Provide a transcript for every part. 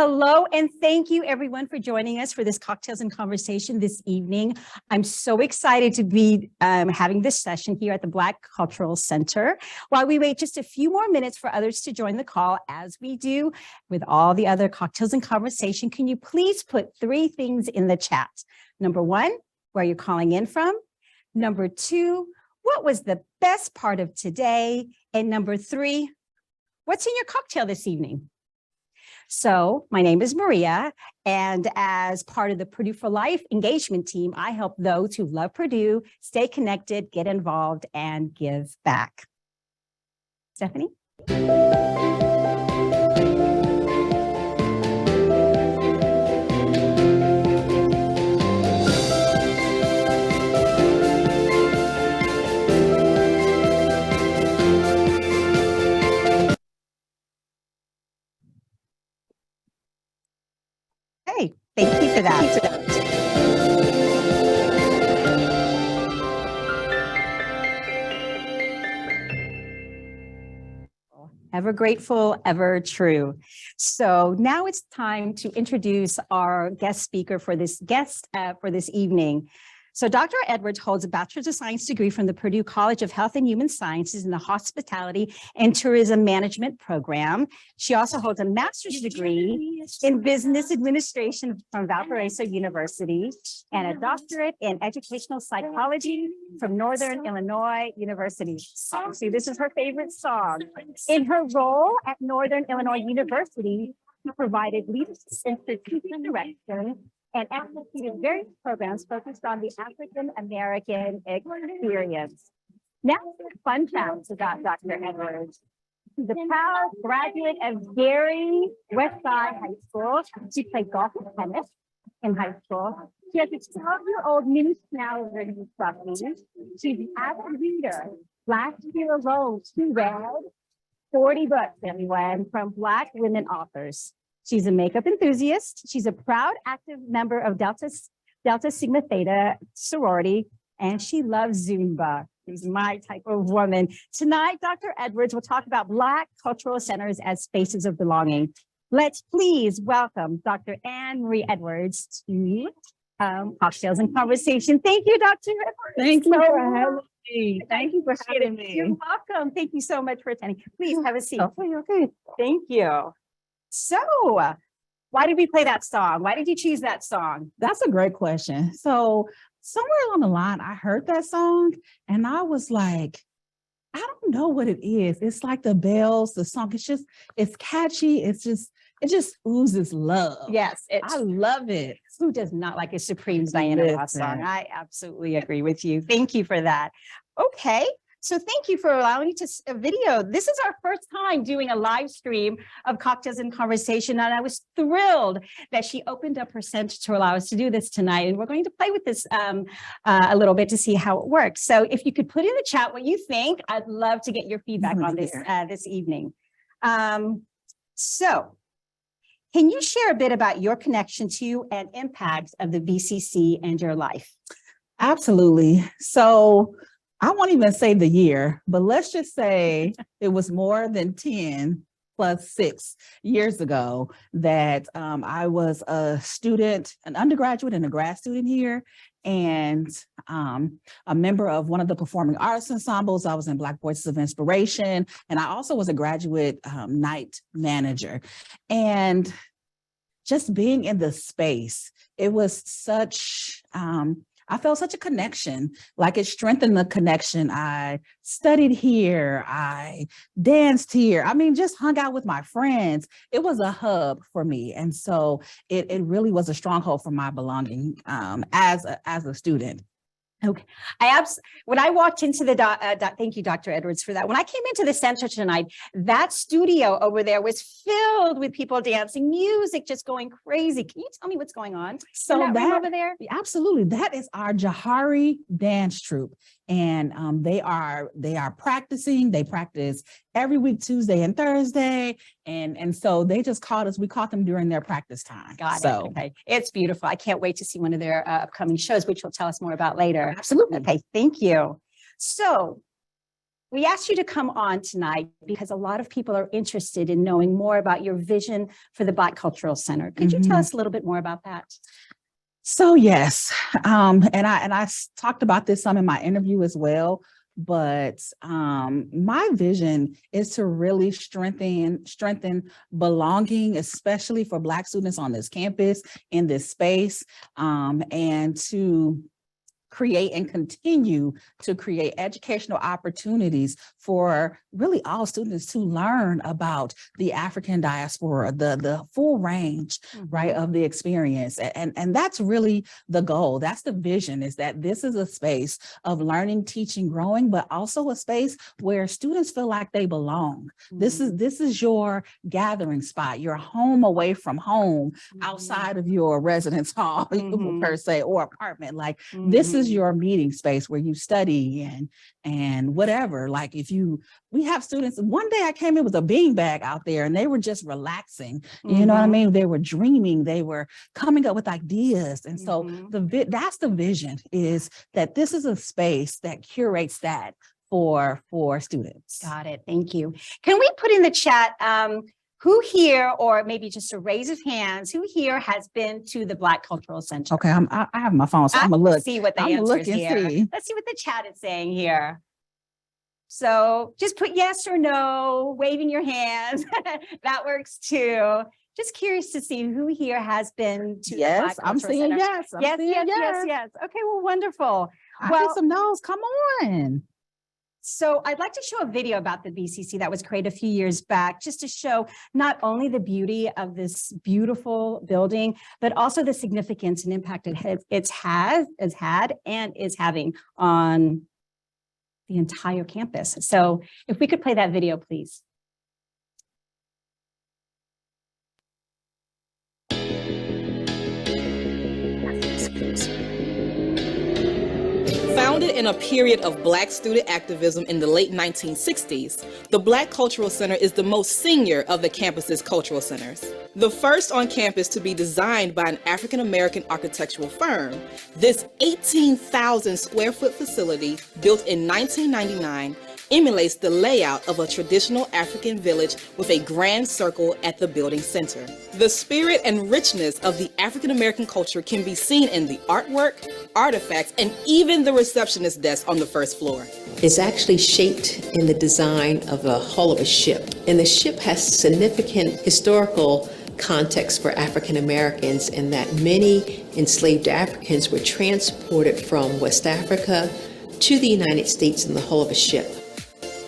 Hello, and thank you everyone for joining us for this Cocktails and Conversation this evening. I'm so excited to be having this session here at the Black Cultural Center. While we wait just a few more minutes for others to join the call, as we do with all the other Cocktails and Conversation, can you please put 3 things in the chat? Number 1, where you're calling in from. Number 2, what was the best part of today? And number 3, what's in your cocktail this evening? So my name is Maria, and as part of the Purdue for Life engagement team, I help those who love Purdue stay connected, get involved, and give back. Stephanie? Hey, thank you for that. Ever grateful, ever true. So now it's time to introduce our guest speaker for this evening. So Dr. Edwards holds a Bachelor's of Science degree from the Purdue College of Health and Human Sciences in the Hospitality and Tourism Management program. She also holds a master's degree in Business Administration from Valparaiso University and a doctorate in Educational Psychology from Northern Illinois University. See, this is her favorite song. In her role at Northern Illinois University, she provided leadership and strategic direction and executed various programs focused on the African American experience. Now, fun facts about Dr. Edwards. She's a proud graduate of Gary Westside High School. She played golf and tennis in high school. She has a 12-year-old mini schnauzer named Fluffy. She's an avid reader. Last year alone, she read 40 books, everyone, from Black women authors. She's a makeup enthusiast. She's a proud active member of Delta Sigma Theta sorority, and she loves Zumba. She's my type of woman. Tonight, Dr. Edwards will talk about Black cultural centers as spaces of belonging. Let's please welcome Dr. Anne Marie Edwards to Cocktails and Conversation. Thank you, Dr. Edwards. Thank you for having me. Thank you for having me. You're welcome. Thank you so much for attending. Please have a seat. Okay. Thank you. So, why did we play that song? Why did you choose that song? That's a great question. So somewhere along the line, I heard that song and I was like, I don't know what it is. It's like the bells, the song. It's catchy. It just oozes love. Yes. I love it. Who does not like a Supreme Diana Ross song? I absolutely agree with you. Thank you for that. Okay. So thank you for allowing me to video. This is our first time doing a live stream of Cocktails and Conversation, and I was thrilled that she opened up her center to allow us to do this tonight. And we're going to play with this a little bit to see how it works. So if you could put in the chat what you think, I'd love to get your feedback on this this evening. So can you share a bit about your connection to and impact of the BCC and your life? Absolutely. So I won't even say the year, but let's just say it was more than 10 plus 6 years ago that I was a student, an undergraduate and a grad student here, and a member of one of the performing arts ensembles. I was in Black Voices of Inspiration, and I also was a graduate night manager. And just being in the space, it was such, I felt such a connection, like it strengthened the connection. I studied here, I danced here. I mean, just hung out with my friends. It was a hub for me. And so it really was a stronghold for my belonging as a student. Okay. When I walked into the, thank you, Dr. Edwards, for that. When I came into the center tonight, that studio over there was filled with people dancing, music just going crazy. Can you tell me what's going on? So that room over there? Absolutely. That is our Jahari dance troupe. And they are practicing. They practice every week, Tuesday and Thursday. And so they just called us. We caught them during their practice time. Got it. Okay. It's beautiful. I can't wait to see one of their upcoming shows, which you'll tell us more about later. Absolutely. Okay. Thank you. So We asked you to come on tonight because a lot of people are interested in knowing more about your vision for the Black Cultural Center. Could you tell us a little bit more about that? So yes, and I talked about this some in my interview as well. But my vision is to really strengthen belonging, especially for Black students on this campus, in this space, and to create and continue to create educational opportunities for really all students to learn about the African diaspora, the full range, right, of the experience. And that's really the goal. That's the vision, is that this is a space of learning, teaching, growing, but also a space where students feel like they belong. This is your gathering spot, your home away from home, outside of your residence hall, per se, or apartment. Like this is your meeting space where you study and whatever. Like we have students, one day I came in with a beanbag out there and they were just relaxing. You know what I mean? They were dreaming, they were coming up with ideas. And so that's the vision, is that this is a space that curates that for students. Got it. Thank you. Can we put in the chat, who here, or maybe just a raise of hands, who here has been to the Black Cultural Center? Okay, I have my phone, so I'm gonna look. See what the answer is here. Let's see what the chat is saying here. So just put yes or no, waving your hands. That works too. Just curious to see who here has been to the Black Cultural I'm seeing Center. yes. Yes. Okay, well, wonderful. I get some no's. Come on. So I'd like to show a video about the BCC that was created a few years back, just to show not only the beauty of this beautiful building, but also the significance and impact it has had and is having on the entire campus. So if we could play that video, please. Founded in a period of Black student activism in the late 1960s, the Black Cultural Center is the most senior of the campus's cultural centers. The first on campus to be designed by an African-American architectural firm, this 18,000 square foot facility, built in 1999, emulates the layout of a traditional African village with a grand circle at the building center. The spirit and richness of the African-American culture can be seen in the artwork, artifacts, and even the receptionist desk on the first floor. It's actually shaped in the design of the hull of a ship, and the ship has significant historical context for African Americans in that many enslaved Africans were transported from West Africa to the United States in the hull of a ship.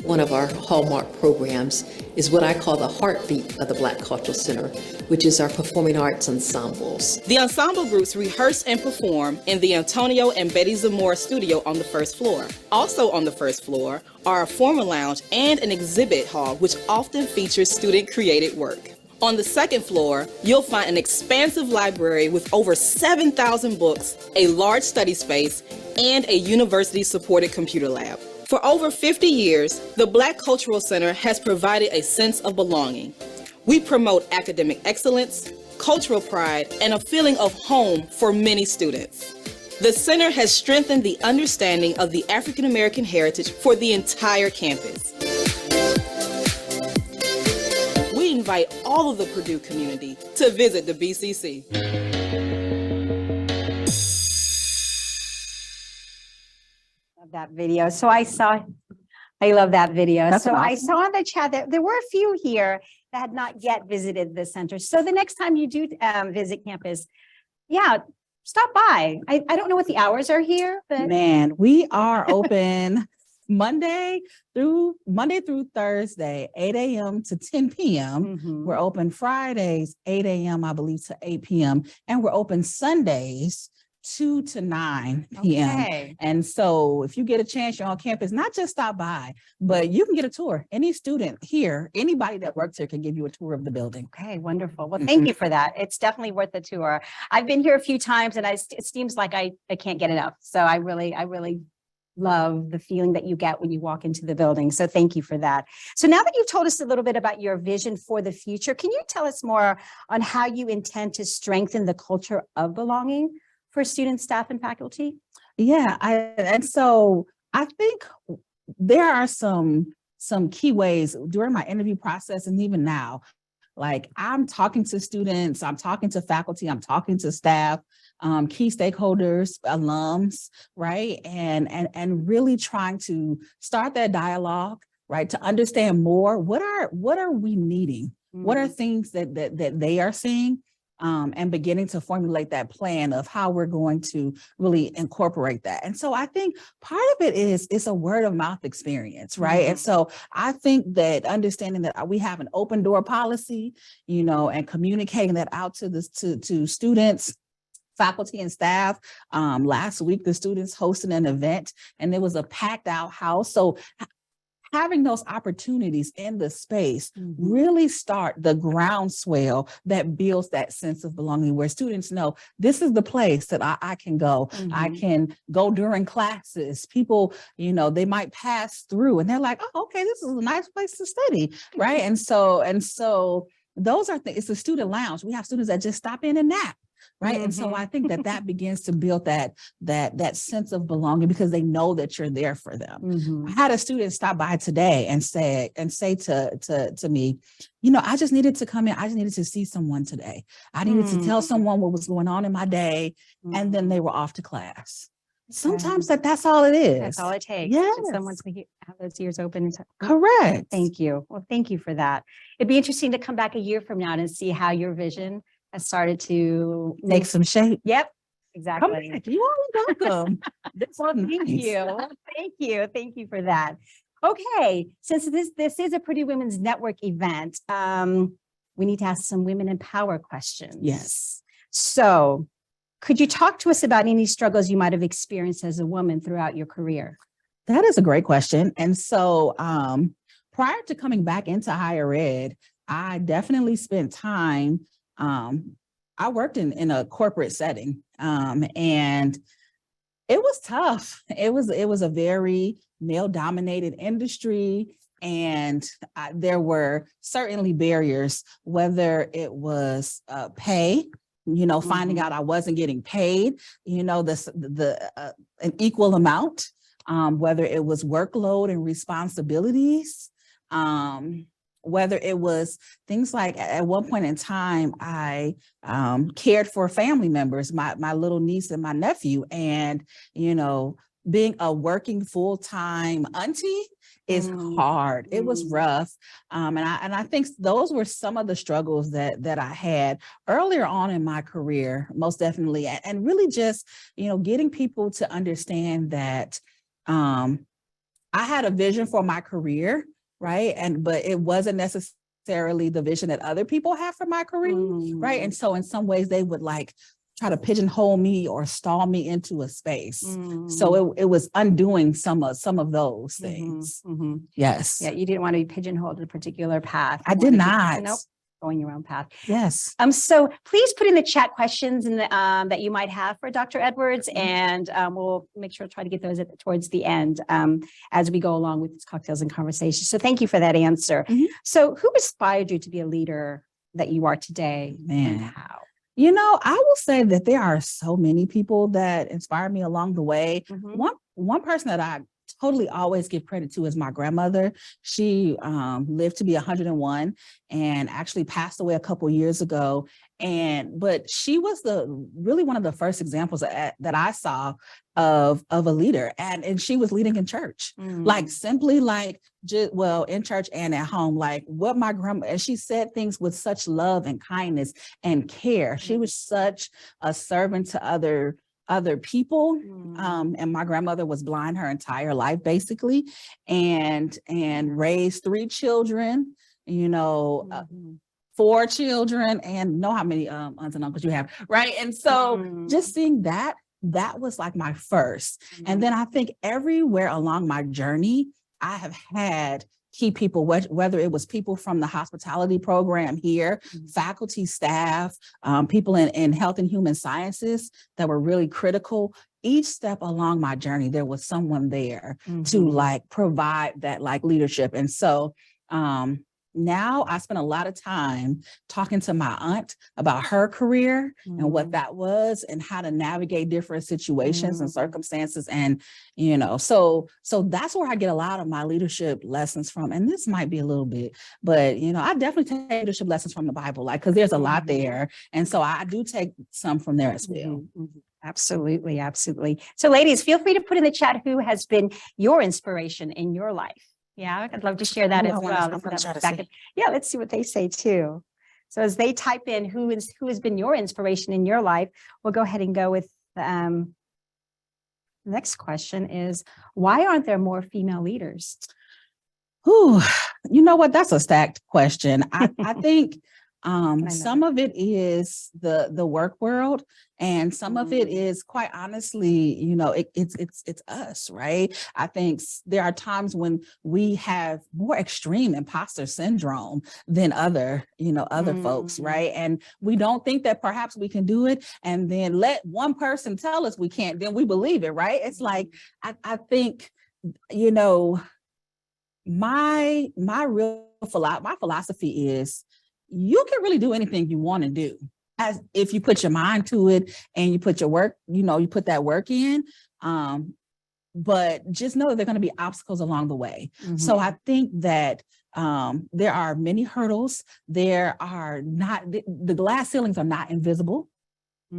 One of our hallmark programs is what I call the heartbeat of the Black Cultural Center, which is our performing arts ensembles. The ensemble groups rehearse and perform in the Antonio and Betty Zamora studio on the first floor. Also on the first floor are a formal lounge and an exhibit hall, which often features student-created work. On the second floor, you'll find an expansive library with over 7,000 books, a large study space, and a university-supported computer lab. For over 50 years, the Black Cultural Center has provided a sense of belonging. We promote academic excellence, cultural pride, and a feeling of home for many students. The center has strengthened the understanding of the African American heritage for the entire campus. We invite all of the Purdue community to visit the BCC. That video. So I love that video. That's so awesome. I saw in the chat that there were a few here that had not yet visited the center. So the next time you do visit campus, stop by. I don't know what the hours are here, but Man, we are open Monday through Thursday, 8 a.m. to 10 p.m. We're open Fridays, 8 a.m., I believe, to 8 p.m. And we're open Sundays, 2 to 9 p.m. Okay. And so if you get a chance, you're on campus, not just stop by, but you can get a tour. Any student here, anybody that works here can give you a tour of the building. Okay, wonderful. Well, thank you for that. It's definitely worth the tour. I've been here a few times and it seems like I can't get enough. So I really love the feeling that you get when you walk into the building. So thank you for that. So now that you've told us a little bit about your vision for the future, can you tell us more on how you intend to strengthen the culture of belonging for students, staff, and faculty? Yeah, and so I think there are some key ways during my interview process, and even now, like I'm talking to students, I'm talking to faculty, I'm talking to staff, key stakeholders, alums, right? And really trying to start that dialogue, right? To understand more, what are we needing? What are things that they are seeing? And beginning to formulate that plan of how we're going to really incorporate that. And so I think part of it is it's a word of mouth experience, right? And so I think that understanding that we have an open door policy, and communicating that out to students, faculty and staff. Last week, the students hosted an event and it was a packed out house. So having those opportunities in the space really start the groundswell that builds that sense of belonging, where students know this is the place that I can go. I can go during classes. People, they might pass through and they're like, oh, okay, this is a nice place to study, right? And so those are things. It's a student lounge. We have students that just stop in and nap. Right. And so I think that begins to build that sense of belonging, because they know that you're there for them. I had a student stop by today and say to me, I just needed to come in. I just needed to see someone today. I needed to tell someone what was going on in my day. And then they were off to class. Sometimes that's all it is. That's all it takes. Yes. Just someone to have those ears open. Correct. Thank you. Well, thank you for that. It'd be interesting to come back a year from now and see how your vision has started to Make some shape. Yep, exactly. Come back. You are welcome. Well, thank you. Thank you. Thank you for that. Okay, since this is a Purdue Women's Network event, we need to ask some women in power questions. Yes. So could you talk to us about any struggles you might have experienced as a woman throughout your career? That is a great question. And so prior to coming back into higher ed, I definitely spent time. I worked in a corporate setting, and it was tough. It was a very male-dominated industry, and there were certainly barriers, whether it was pay, finding out I wasn't getting paid, an equal amount, whether it was workload and responsibilities, whether it was things like at one point in time, I cared for family members, my little niece and my nephew, and, being a working full-time auntie is hard. It was rough. And I think those were some of the struggles that I had earlier on in my career, most definitely. And really just, getting people to understand that I had a vision for my career, right? But it wasn't necessarily the vision that other people have for my career, right? And so in some ways they would try to pigeonhole me or stall me into a space. So it was undoing some of those things. Yes. Yeah, you didn't want to be pigeonholed in a particular path. I did not. Nope. Going your own path. Yes. So please put in the chat questions that you might have for Dr. Edwards, and we'll make sure to try to get those towards the end as we go along with these cocktails and conversations. So thank you for that answer. So who inspired you to be a leader that you are today, and how? I will say that there are so many people that inspired me along the way. One person that I totally always give credit to is my grandmother. She lived to be 101 and actually passed away a couple years ago. But she was really one of the first examples that I saw of a leader, and she was leading in church, in church and at home, what my grandma, and she said things with such love and kindness and care. She was such a servant to other people. And my grandmother was blind her entire life, basically, and raised 3 children, 4 children, and know how many aunts and uncles you have, right? And so just seeing that was my first. And then I think everywhere along my journey, I have had key people, whether it was people from the hospitality program here, faculty, staff, people in health and human sciences that were really critical. Each step along my journey, there was someone there to provide that leadership. And so now I spend a lot of time talking to my aunt about her career and what that was and how to navigate different situations and circumstances. And, so that's where I get a lot of my leadership lessons from. And this might be a little bit, but, I definitely take leadership lessons from the Bible, because there's a lot there. And so I do take some from there as well. Absolutely. Absolutely. So ladies, feel free to put in the chat who has been your inspiration in your life. Yeah, I'd love to share that as well. Yeah, let's see what they say too. So as they type in who has been your inspiration in your life, we'll go ahead and go with the next question is, why aren't there more female leaders? Whew, you know what? That's a stacked question. I think some of it is the work world, and some of it is, quite honestly, it's us, right? I think there are times when we have more extreme imposter syndrome than other folks, right? And we don't think that perhaps we can do it, and then let one person tell us we can't, then we believe it, right? It's like I think, my philosophy is, you can really do anything you want to do, as if you put your mind to it and you put your work, you put that work in. But just know that there are going to be obstacles along the way. So I think that there are many hurdles. There are not, the glass ceilings are not invisible.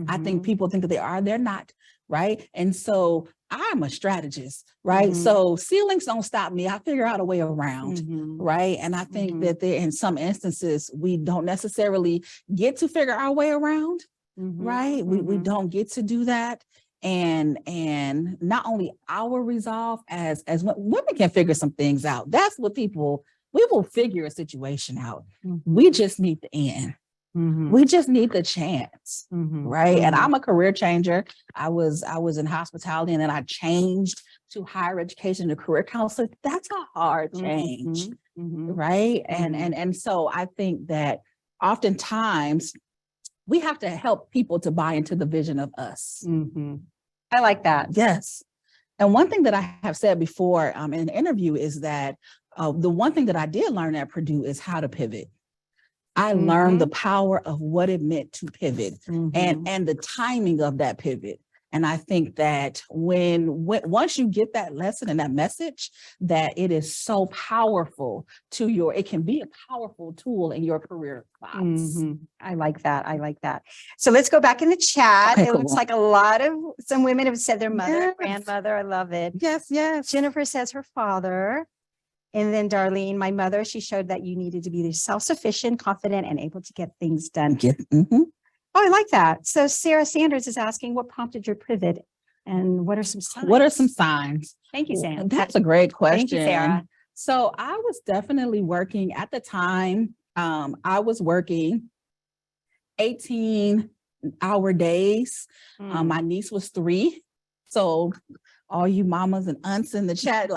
I think people think that they are, they're not, right? And so I'm a strategist, right? So ceilings don't stop me. I figure out a way around, right? And I think that there, in some instances, we don't necessarily get to figure our way around, right? We don't get to do that. And not only our resolve as women can figure some things out. That's what we will figure a situation out. We just need the end. We just need the chance, right? And I'm a career changer. I was in hospitality, and then I changed to higher education, to career counselor. That's a hard change, right? And so I think that oftentimes we have to help people to buy into the vision of us. I like that. Yes. And one thing that I have said before in an interview is that the one thing that I did learn at Purdue is how to pivot. I learned the power of what it meant to pivot and the timing of that pivot. And I think that once you get that lesson and that message, that it is so powerful it can be a powerful tool in your career class. I like that. I like that. So let's go back in the chat. Okay, it looks like some women have said their mother, grandmother. I love it. Yes. Jennifer says her father. And then Darlene, my mother, she showed that you needed to be self-sufficient, confident, and able to get things done. Oh, I like that. So Sarah Sanders is asking, what prompted your pivot, and what are some signs? Thank you, Sam. That's a great question. Thank you, Sarah. So I was definitely working at the time. I was working 18-hour days. My niece was 3. So all you mamas and aunts in the chat,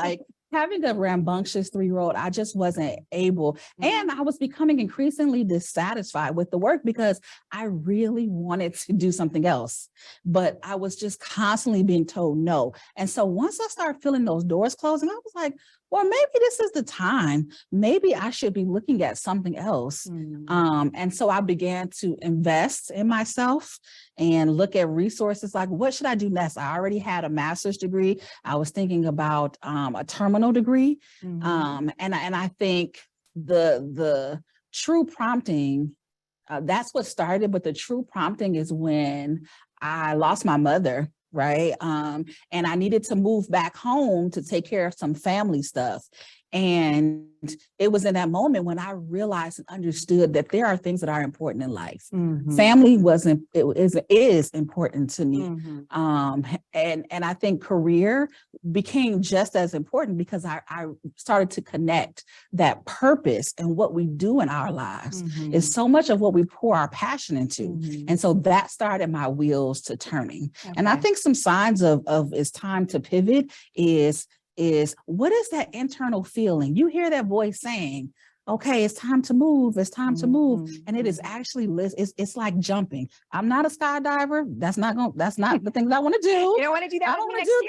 having a rambunctious 3-year-old, I just wasn't able. And I was becoming increasingly dissatisfied with the work because I really wanted to do something else, but I was just constantly being told no. And so once I started feeling those doors closing, I was like, well, maybe this is the time. Maybe I should be looking at something else. And so I began to invest in myself and look at resources like, what should I do next? I already had a master's degree. I was thinking about a terminal degree. And I think the true prompting, that's what started, but the true prompting is when I lost my mother. Right. And I needed to move back home to take care of some family stuff. And it was in that moment when I realized and understood that there are things that are important in life. Family is important to me. And I think career became just as important because I started to connect that purpose and what we do in our lives is so much of what we pour our passion into. And so that started my wheels to turning. And I think some signs of it's time to pivot is what is that internal feeling? You hear that voice saying, okay, it's time to move. It's time to move. And it is actually, it's like jumping. I'm not a skydiver. That's not the thing that I want to do. You don't want to do that? I don't want to do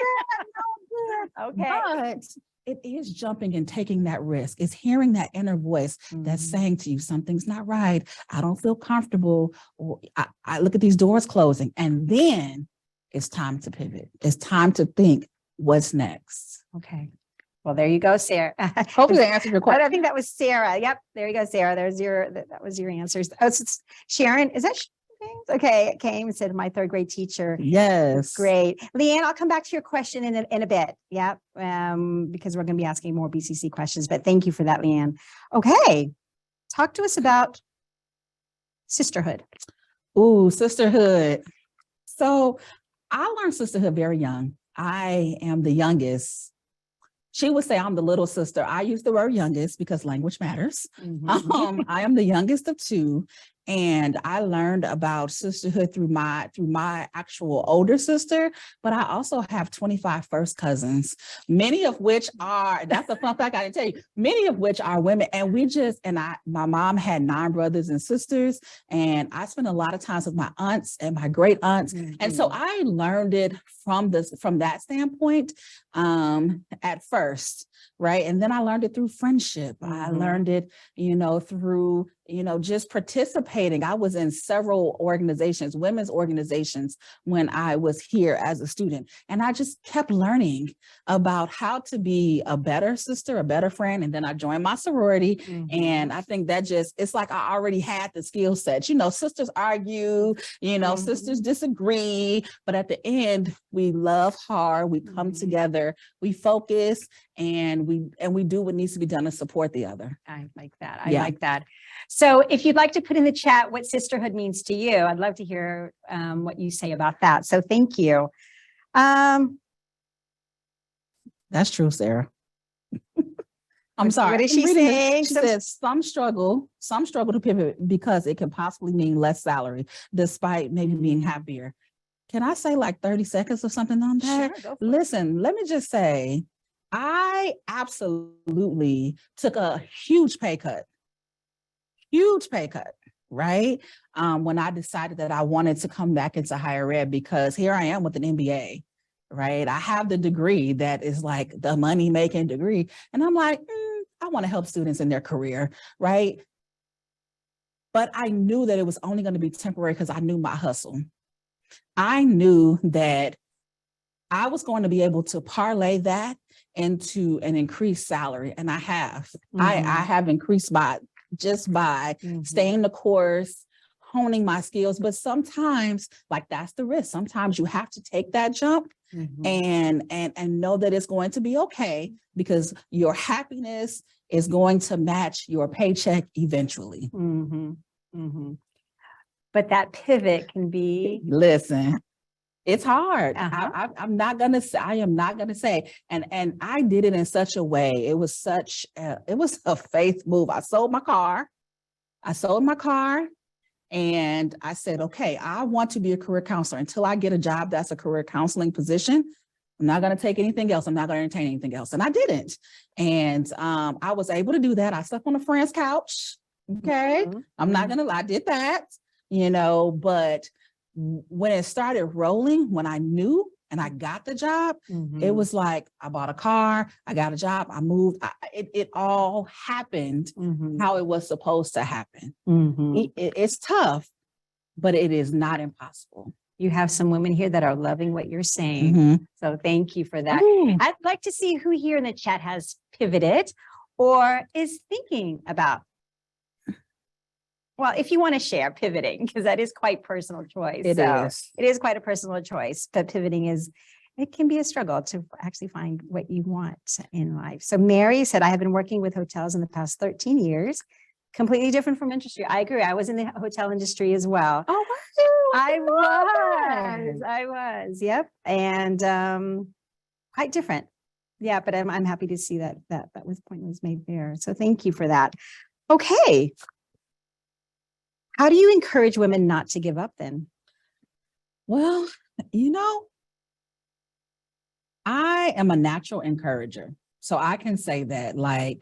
that. Okay. But it is jumping and taking that risk. It's hearing that inner voice that's saying to you, something's not right. I don't feel comfortable. Or I look at these doors closing, and then it's time to pivot. It's time to think, what's next? Okay. Well, there you go, Sarah. Hopefully that answered your question. I think that was Sarah. Yep. There you go, Sarah. That was your answers. Oh, so it's Sharon. Is that Sharon? Okay. It came and said my third grade teacher. Yes. Great. Leanne, I'll come back to your question in a bit. Yep. Because we're going to be asking more BCC questions, but thank you for that, Leanne. Okay. Talk to us about sisterhood. Ooh, sisterhood. So I learned sisterhood very young. I am the youngest. She would say I'm the little sister. I use the word youngest because language matters. I am the youngest of two. And I learned about sisterhood through my actual older sister, but I also have 25 first cousins, many of which are, that's a fun fact I didn't tell you, many of which are women. And my mom had 9 brothers and sisters, and I spent a lot of times with my aunts and my great aunts. And so I learned it from that standpoint at first. Right. And then I learned it through friendship. I learned it, through, just participating. I was in several organizations, women's organizations, when I was here as a student. And I just kept learning about how to be a better sister, a better friend. And then I joined my sorority. And I think that it's like I already had the skill set. Sisters argue, sisters disagree. But at the end, we love hard. We come together, we focus, and we do what needs to be done to support the other. I like that. I like that. So if you'd like to put in the chat what sisterhood means to you, I'd love to hear what you say about that. So thank you. That's true, Sarah. I'm sorry. What is she saying? She says some struggle to pivot because it can possibly mean less salary, despite maybe being happier. Can I say like 30 seconds or something on that? Sure, go for it. Listen, let me just say, I absolutely took a huge pay cut, right? When I decided that I wanted to come back into higher ed, because here I am with an MBA, right? I have the degree that is like the money-making degree. And I'm like, I want to help students in their career, right? But I knew that it was only going to be temporary because I knew my hustle. I knew that I was going to be able to parlay that into an increased salary. And I have. I have increased by staying the course, honing my skills. But sometimes, that's the risk. Sometimes you have to take that jump and know that it's going to be okay, because your happiness is going to match your paycheck eventually. But that pivot can be. Listen, it's hard. I am not gonna say, and I did it in such a way. It was a faith move. I sold my car, and I said, okay, I want to be a career counselor. Until I get a job that's a career counseling position, I'm not going to take anything else. I'm not going to entertain anything else. And I didn't. And I was able to do that. I slept on a friend's couch. Okay. I'm not going to lie. I did that, but when it started rolling, when I knew and I got the job, it was like, I bought a car, I got a job, I moved. It all happened how it was supposed to happen. It's tough, but it is not impossible. You have some women here that are loving what you're saying. So thank you for that. I'd like to see who here in the chat has pivoted or is thinking about. Well, if you want to share pivoting, because that is quite personal choice. It is quite a personal choice, but pivoting it can be a struggle to actually find what you want in life. So Mary said, I have been working with hotels in the past 13 years, completely different from industry. I agree. I was in the hotel industry as well. Oh, I was. Yep. And quite different. Yeah, but I'm happy to see that point was made there. So thank you for that. Okay. How do you encourage women not to give up then? Well, I am a natural encourager. So I can say that, I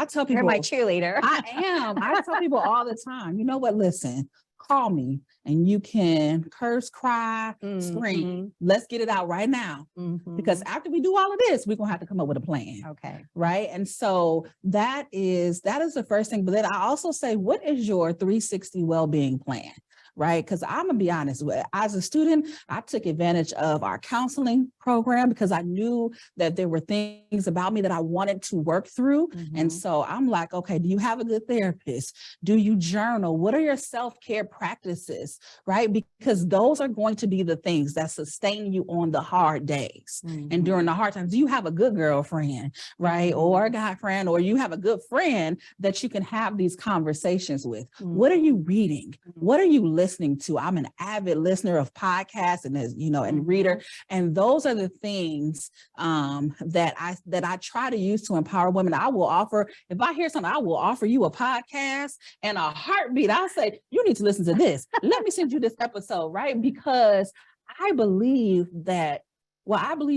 tell people. You're my cheerleader. I am. I tell people all the time, you know what, listen, call me and you can curse, cry, scream. Mhm. Let's get it out right now. Because after we do all of this, we're gonna have to come up with a plan. Okay. Right. And so that is the first thing. But then I also say, what is your 360 well-being plan? Right. Because I'm gonna be honest, as a student, I took advantage of our counseling program because I knew that there were things about me that I wanted to work through. And so I'm like, okay, do you have a good therapist? Do you journal? What are your self-care practices? Right. Because those are going to be the things that sustain you on the hard days and during the hard times. Do you have a good girlfriend? Right. Or a guy friend, or you have a good friend that you can have these conversations with? What are you reading? What are you listening to? I'm an avid listener of podcasts and and reader. And those are the things that I try to use to empower women. I will offer, if I hear something, I will offer you a podcast and a heartbeat. I'll say, you need to listen to this. Let me send you this episode, right? Because I believe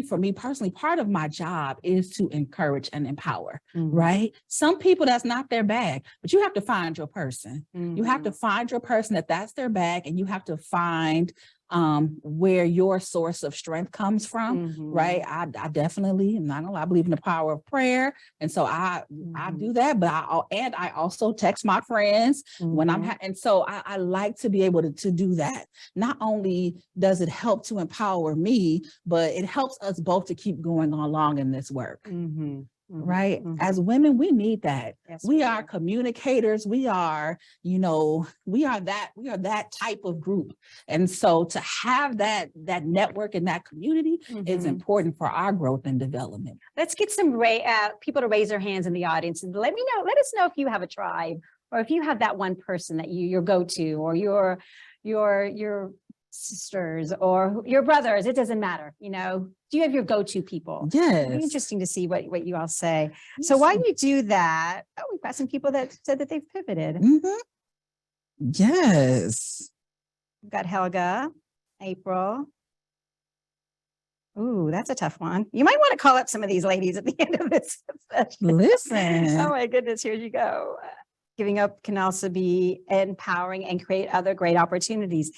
for me personally, part of my job is to encourage and empower, right? Some people, that's not their bag, but you have to find your person. You have to find your person that's their bag, and you have to find where your source of strength comes from, right? I definitely, I'm not gonna lie, I believe in the power of prayer. And so I do that, but I also text my friends when and so I like to be able to do that. Not only does it help to empower me, but it helps us both to keep going along in this work. Right. As women, we need that. Yes, we are communicators. We are that type of group. And so to have that network and that community is important for our growth and development. Let's get some people to raise their hands in the audience and let us know if you have a tribe, or if you have that one person that your go-to, or your sisters or your brothers. It doesn't matter. Do you have your go-to people? Yes. It'd be interesting to see what you all say. So while you do that, we've got some people that said that they've pivoted. Yes. We've got Helga, April. Ooh, that's a tough one. You might want to call up some of these ladies at the end of this session. Listen. Oh my goodness, here you go. Giving up can also be empowering and create other great opportunities.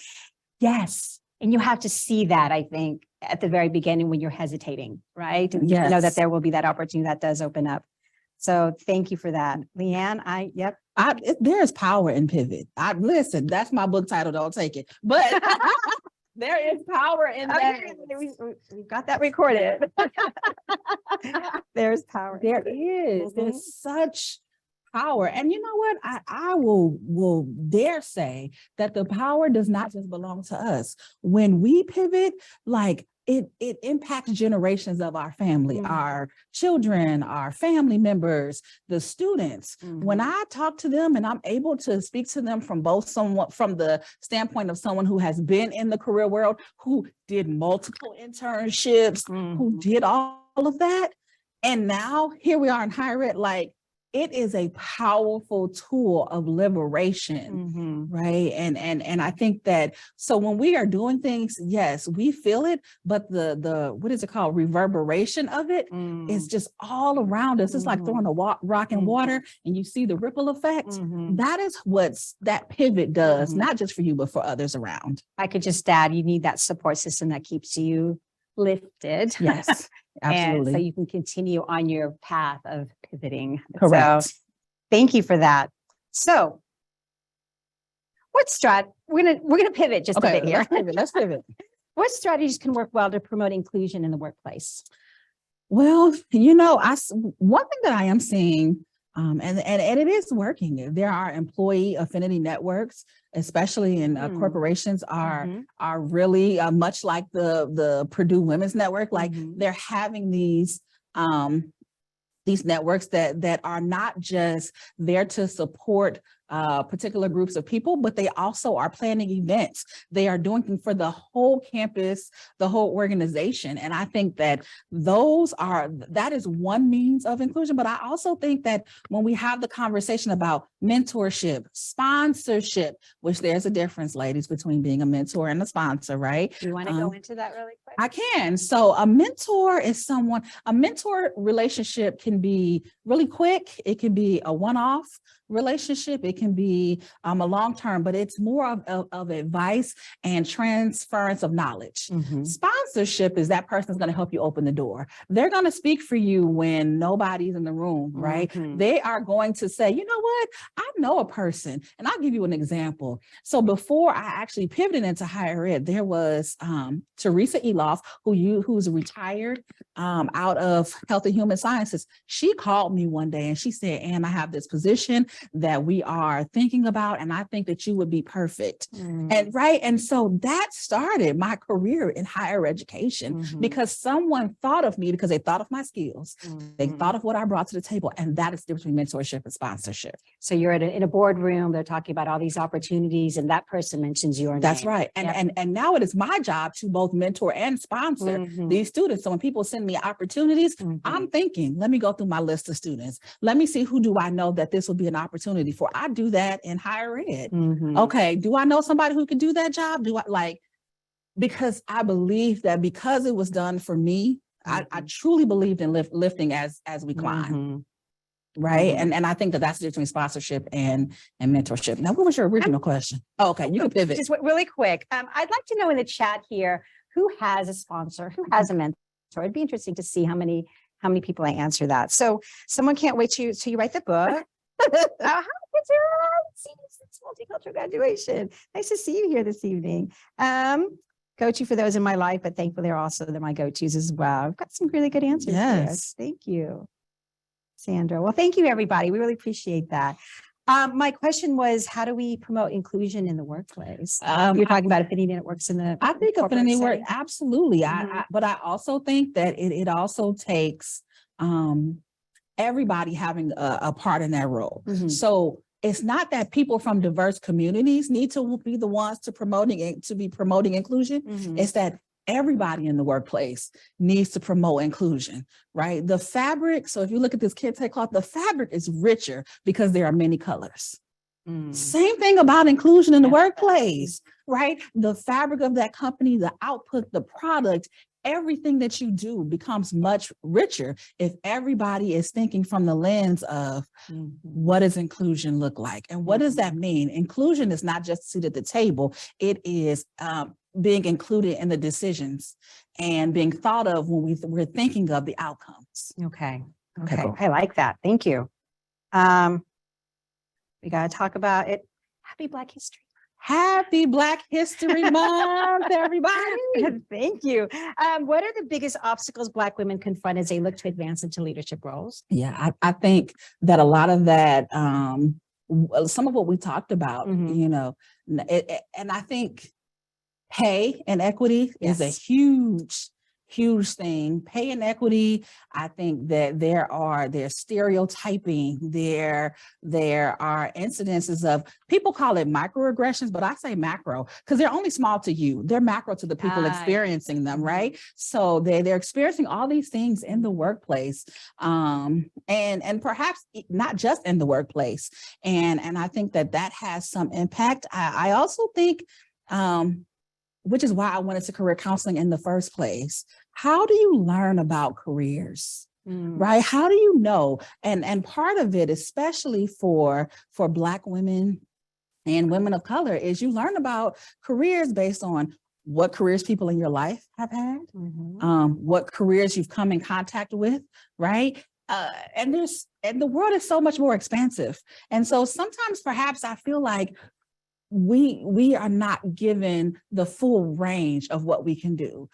Yes. And you have to see that, I think, at the very beginning when you're hesitating, right? And yes. know that there will be that opportunity that does open up. So thank you for that. Leanne, there is power in pivot. Listen, that's my book title. Don't take it. But there is power in that. We've got that recorded. There's power. There is. There's such power. And you know what? I will dare say that the power does not just belong to us. When we pivot, like it impacts generations of our family, our children, our family members, the students. When I talk to them and I'm able to speak to them from the standpoint of someone who has been in the career world, who did multiple internships, who did all of that. And now here we are in higher ed, like, it is a powerful tool of liberation, right? And I think that, so when we are doing things, yes, we feel it, but the what is it called? Reverberation of it is just all around us. It's like throwing a rock in water and you see the ripple effect. That is what that pivot does, not just for you, but for others around. I could just add, you need that support system that keeps you lifted. Yes. Absolutely. And so you can continue on your path of pivoting. Correct. So thank you for that. So we're gonna pivot just a bit here. Let's pivot. What strategies can work well to promote inclusion in the workplace? Well, one thing that I am seeing, and it is working. There are employee affinity networks, especially in corporations, are really much like the Purdue Women's Network. Like they're having these networks that are not just there to support particular groups of people, but they also are planning events. They are doing things for the whole campus, the whole organization. And I think that that is one means of inclusion. But I also think that when we have the conversation about mentorship, sponsorship, which there's a difference, ladies, between being a mentor and a sponsor, right? You want to go into that really quick? I can. So a mentor is a mentor relationship can be really quick. It can be a one-off relationship. It can be a long-term, but it's more of advice and transference of knowledge. Sponsorship is that person's going to help you open the door. They're going to speak for you when nobody's in the room, right? They are going to say, you know what? I know a person, and I'll give you an example. So before I actually pivoted into higher ed, there was Teresa Eloff, who's retired out of Health and Human Sciences. She called me one day and she said, Ann, I have this position that we are thinking about, and I think that you would be perfect. And so that started my career in higher education because someone thought of me because they thought of my skills. They thought of what I brought to the table, and that is the difference between mentorship and sponsorship. So you're in a boardroom, they're talking about all these opportunities, and that person mentions your name. That's right. And now it is my job to both mentor and sponsor these students. So when people send me opportunities, I'm thinking, let me go through my list of students. Let me see, who do I know that this will be an opportunity for? I do that in higher ed. Okay. Do I know somebody who can do that job? Because I believe that because it was done for me, I truly believed in lifting as we climb. Right. And I think that's the difference between sponsorship and mentorship. Now, what was your original question? Oh, okay. You can pivot. Just really quick. I'd like to know in the chat here, who has a sponsor, who has a mentor? It'd be interesting to see how many people I answer that. So someone can't wait till you write the book. How did you see this multicultural graduation? Nice to see you here this evening. Go-to for those in my life, but thankfully they're my go-tos as well. I've got some really good answers. Yes. Here. Thank you, Sandra. Well, thank you, everybody. We really appreciate that. My question was, how do we promote inclusion in the workplace? You're talking about Affinity Networks in the I think Affinity Work, setting. absolutely. But I also think that it also takes everybody having a part in that role. So it's not that people from diverse communities need to be the ones to be promoting inclusion. It's that everybody in the workplace needs to promote inclusion, right? The fabric. So if you look at this kente cloth, the fabric is richer because there are many colors. Same thing about inclusion in the workplace, right? The fabric of that company, the output, the product, everything that you do becomes much richer if everybody is thinking from the lens of what does inclusion look like? And what does that mean? Inclusion is not just a seat at the table. It is being included in the decisions and being thought of when we're thinking of the outcomes. Okay. Cool. I like that. Thank you. We got to talk about it. Happy Black History. Happy Black History Month, everybody. Thank you. What are the biggest obstacles Black women confront as they look to advance into leadership roles? Yeah, I think that a lot of that, some of what we talked about, and I think pay and equity is a huge thing. Pay inequity. I think that there's stereotyping. There are incidences of, people call it microaggressions, but I say macro because they're only small to you. They're macro to the people experiencing them, right? So they're experiencing all these things in the workplace, and perhaps not just in the workplace. And I think that has some impact. I also think, which is why I went into career counseling in the first place. How do you learn about careers, right? How do you know? And part of it, especially for Black women and women of color, is you learn about careers based on what careers people in your life have had, what careers you've come in contact with, right? And the world is so much more expansive. And so sometimes perhaps I feel like we are not given the full range of what we can do.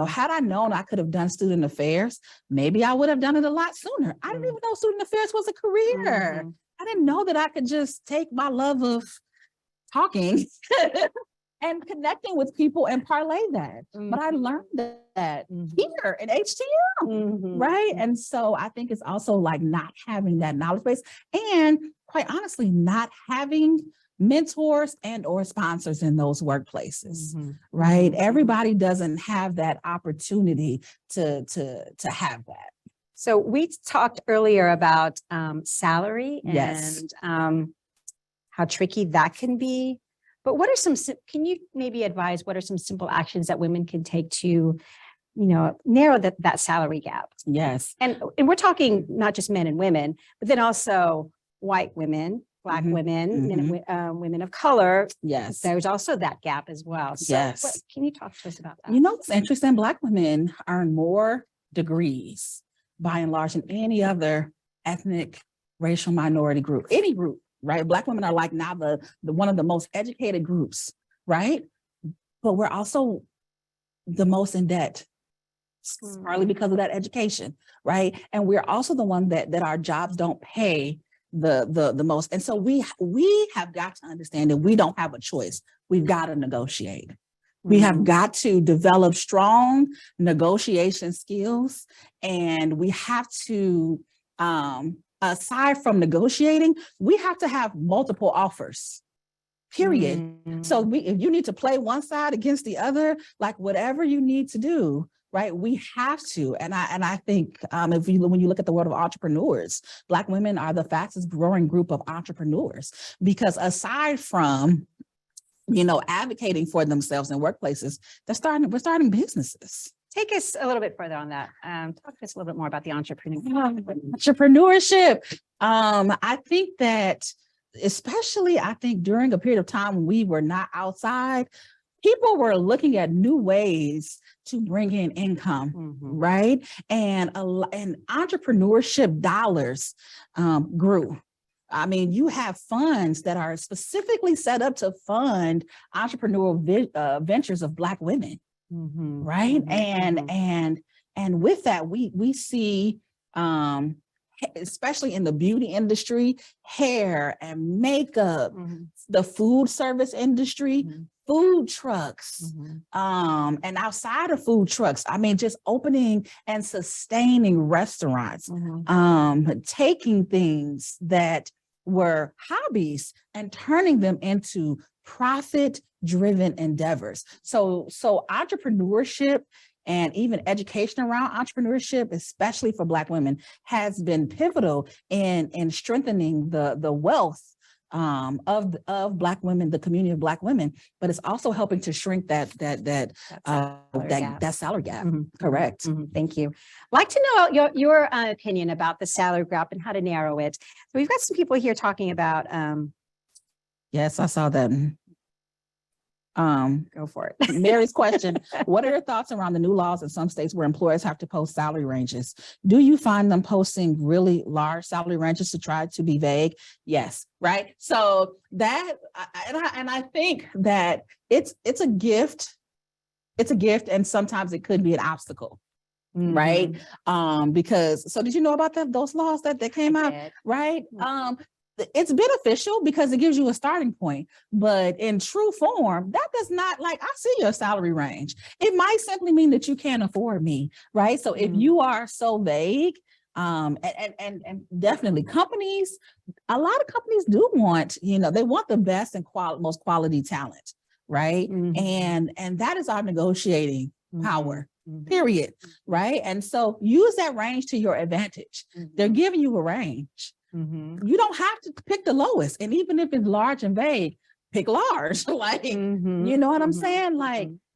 Had I known I could have done student affairs, maybe I would have done it a lot sooner. I didn't even know student affairs was a career. I didn't know that I could just take my love of talking and connecting with people and parlay that. But I learned that here at HTM, right? And so I think it's also like not having that knowledge base, and quite honestly, not having mentors and or sponsors in those workplaces, right? Everybody doesn't have that opportunity to have that. So we talked earlier about salary and how tricky that can be. But what are can you maybe advise what are some simple actions that women can take to, narrow that salary gap? Yes. And we're talking not just men and women, but then also white women, Black women, women of color. Yes. There's also that gap as well. So Yes. can you talk to us about that? What's interesting? Black women earn more degrees by and large than any other ethnic, racial minority group, any group, right? Black women are like now the one of the most educated groups, right? But we're also the most in debt, partly because of that education, right? And we're also the one that our jobs don't pay the most. And so we have got to understand that we don't have a choice. We've got to negotiate. We have got to develop strong negotiation skills, and we have to, aside from negotiating, we have to have multiple offers, period. So if you need to play one side against the other, like whatever you need to do, right? We have to. And I think when you look at the world of entrepreneurs, Black women are the fastest growing group of entrepreneurs, because aside from advocating for themselves in workplaces, we're starting businesses. Take us a little bit further on that. Talk to us a little bit more about the entrepreneurship. I think that, especially during a period of time when we were not outside, people were looking at new ways to bring in income, right? And entrepreneurship dollars grew. I mean, you have funds that are specifically set up to fund entrepreneurial ventures of Black women, right? And with that, we see, especially in the beauty industry, hair and makeup, the food service industry, food trucks, and outside of food trucks, I mean, just opening and sustaining restaurants, taking things that were hobbies and turning them into profit-driven endeavors. So entrepreneurship and even education around entrepreneurship, especially for Black women, has been pivotal in strengthening the wealth of Black women, the community of Black women, but it's also helping to shrink that salary gap. Correct. Thank you. I'd like to know your opinion about the salary gap and how to narrow it. So we've got some people here talking about. Yes, I saw that. Go for it. Mary's question: what are your thoughts around the new laws in some states where employers have to post salary ranges? Do you find them posting really large salary ranges to try to be vague? Yes, right. So that, and I think that it's a gift. It's a gift, and sometimes it could be an obstacle. Right. Because, so did you know about those laws that came out? Right. It's beneficial because it gives you a starting point, but in true form, that does not, I see your salary range. It might simply mean that you can't afford me, right? So if you are so vague, and definitely a lot of companies do want, they want the best and most quality talent, right? And that is our negotiating power. Period, right? And so use that range to your advantage. They're giving you a range. You don't have to pick the lowest. And even if it's large and vague, pick large. You know what I'm saying?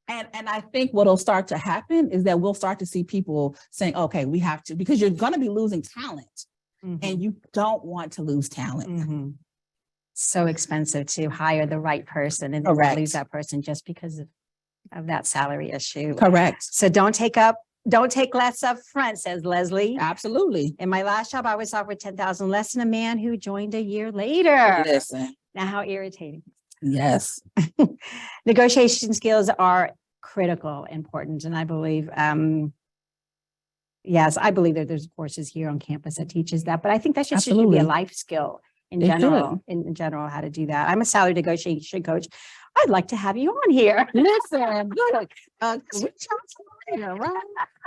And I think what'll start to happen is that we'll start to see people saying, okay, we have to, because you're going to be losing talent and you don't want to lose talent. So expensive to hire the right person and then lose that person just because of that salary issue. Correct. So don't take less up front, says Leslie. Absolutely. In my last job, I was offered $10,000 less than a man who joined a year later. Listen. Now, how irritating. Yes. Negotiation skills are critical, important. And I believe, I believe that there's courses here on campus that teaches that, but I think that should be a life skill in general, how to do that. I'm a salary negotiation coach. I'd like to have you on here. Listen, look, right?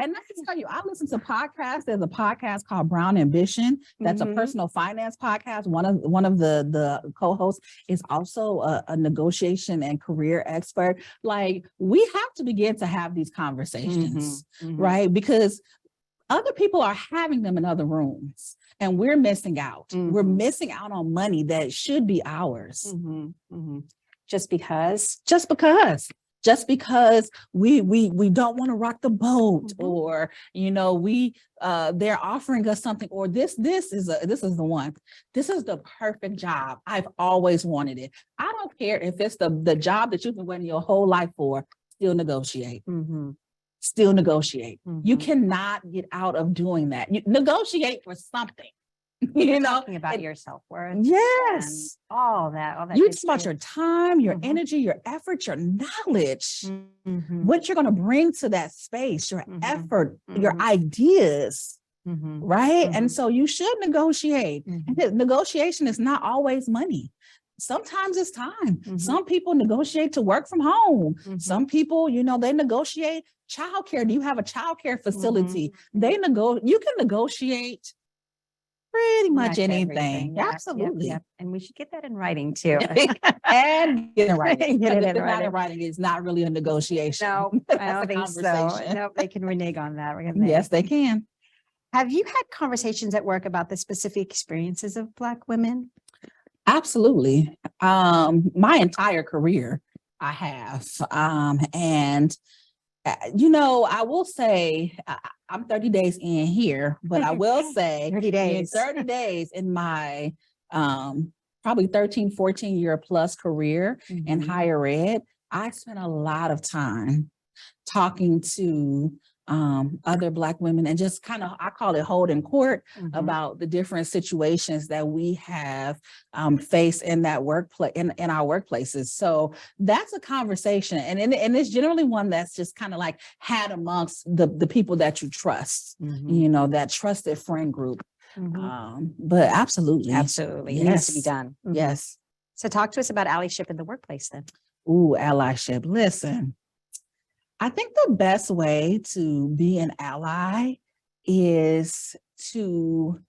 And let me tell you, I listen to podcasts. There's a podcast called Brown Ambition. That's a personal finance podcast. One of the co-hosts is also a negotiation and career expert. We have to begin to have these conversations, right? Because other people are having them in other rooms and we're missing out. We're missing out on money that should be ours. just because. Just because we don't want to rock the boat, Mhm. or they're offering us something, or this is the one. This is the perfect job. I've always wanted it. I don't care if it's the job that you've been waiting your whole life for. Still negotiate. Mhm. Still negotiate. You Mhm. cannot get out of doing that. You negotiate for something. We're talking about your self-worth. Yes. And all that. You good just about stuff. your time, your Mhm. energy, your effort, your knowledge, Mhm. what you're going to bring to that space, your Mhm. effort, your Mhm. ideas, Mhm. right? Mhm. And so you should negotiate. Mhm. And negotiation is not always money. Sometimes it's time. Mhm. Some people negotiate to work from home. Mhm. Some people, they negotiate childcare. Do you have a childcare facility? Mhm. You can negotiate pretty much anything. everything. Yep, Absolutely. Yep. And we should get that in writing too. And get it right. Get it Because if in it's not in writing. writing, it's not really a negotiation. No, That's I a don't think so. conversation. No, they can renege on that. We're gonna Yes, they can. Have you had conversations at work about the specific experiences of Black women? Absolutely. My entire career, I have. I will say I'm 30 days in here, but I will say 30 days. in 30 days in my probably 13, 14 year plus career in Mhm. higher ed, I spent a lot of time talking to other Black women and just kind of, I call it holding court Mhm. about the different situations that we have faced in that workplace, in our workplaces. So that's a conversation. And it's generally one that's just kind of like had amongst the people that you trust, Mhm. that trusted friend group. Mhm. But absolutely. Absolutely. It needs to be Yes. done. Mhm. Yes. So talk to us about allyship in the workplace then. Ooh, allyship. Listen, I think the best way to be an ally is to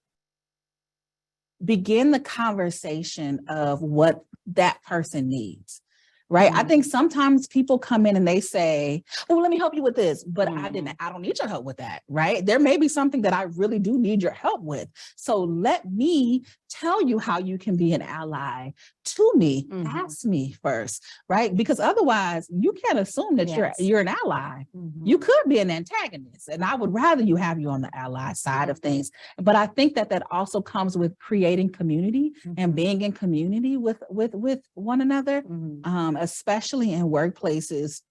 begin the conversation of what that person needs, right? I think sometimes people come in and they say, oh, let me help you with this, but I don't need your help with that, right? There may be something that I really do need your help with. So let me tell you how you can be an ally to me. Ask me first, right? Because otherwise you can't assume that you're an ally. You could be an antagonist, and I would rather you have you on the ally side of things. But I think that also comes with creating community and being in community with one another, especially in workplaces.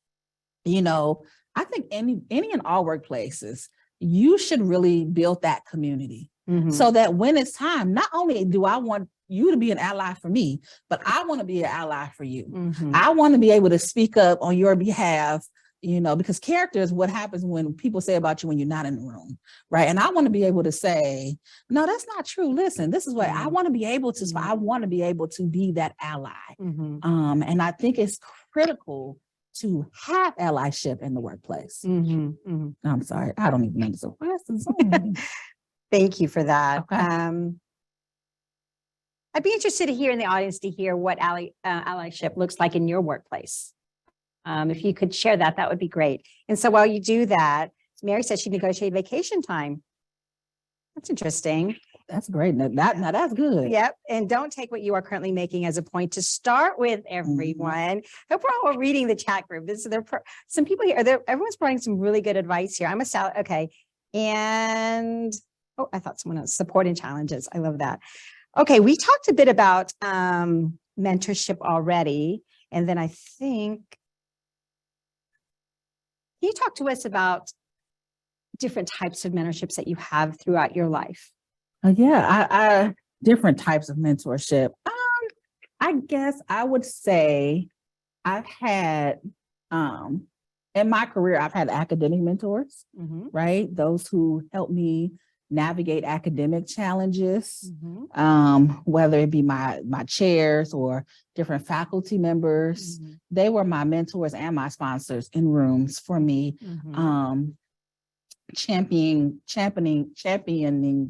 I think any and all workplaces, you should really build that community so that when it's time, not only do I want you to be an ally for me, but I want to be an ally for you. I want to be able to speak up on your behalf, because character is what happens when people say about you when you're not in the room, right? And I want to be able to say, no, that's not true. Listen, this is what I want to be able to, I want to be able to be that ally. And I think it's critical to have allyship in the workplace. I'm sorry, I don't even understand. Thank you for that. Okay. I'd be interested to hear in the audience to hear what allyship looks like in your workplace. If you could share that, that would be great. And so while you do that, Mary said she negotiated vacation time. That's interesting. That's great. Now that's good. Yep. And don't take what you are currently making as a point to start with, everyone. Hope we're all reading the chat group. Some people here, everyone's providing some really good advice here. Okay. And, I thought someone else, supporting challenges. I love that. Okay. We talked a bit about mentorship already. And then I think, can you talk to us about different types of mentorships that you have throughout your life? I different types of mentorship. I guess I would say I've had, in my career, I've had academic mentors, right? Those who help me navigate academic challenges, whether it be my chairs or different faculty members. They were my mentors and my sponsors in rooms for me, championing